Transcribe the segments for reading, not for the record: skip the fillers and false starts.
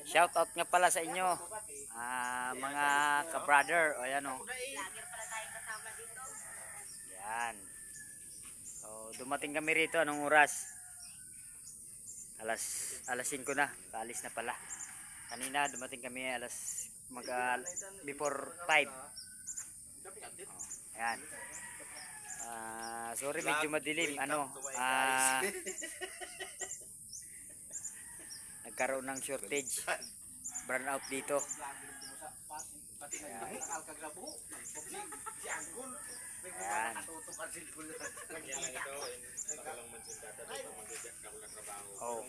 Shout out nga pala sa inyo. Mga ka-brother. O yan o. Yan. So, dumating kami rito. Anong oras? Alas 5 na. Kaalis na pala. Kanina dumating kami before 5. Ayan. Sorry, medyo madilim. Nagkaroon ng shortage. Burn out dito. Ayan. Ayan. Oh.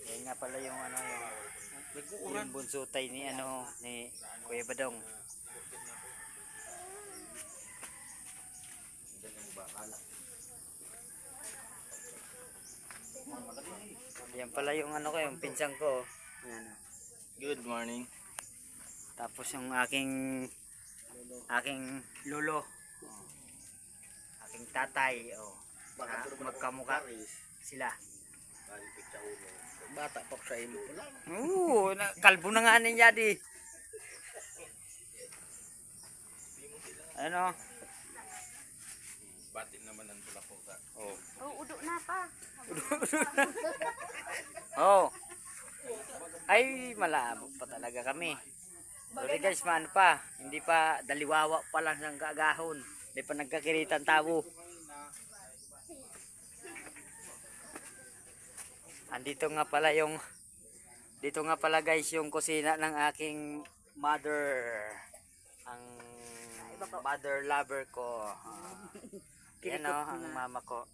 Yan nga pala yung yung bunsutay ni Kuya Badong. Yan pala yung yung pinsang ko. Ayan. Good morning. Tapos yung aking lolo. Aking tatay. Magkamukha sila. Bata pa sa imo pala. Kalbo na nga niya di. Ano? Batin naman ang tulak po ta. Udo na pa. Ay, malabo pa talaga kami. Sorry guys, hindi pa daliwawa pa lang ng gagahon. Hindi pa nagkakiritan tabo. Dito nga pala guys yung kusina ng aking mother. Ang mother lover ko. Yan ang mama ko.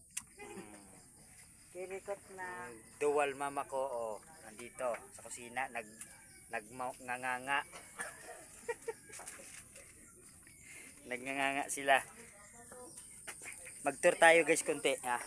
Kirikot na. Dual mama ko nandito sa kusina nagnganga. Nagnganga sila. Mag-tour tayo guys konti ha.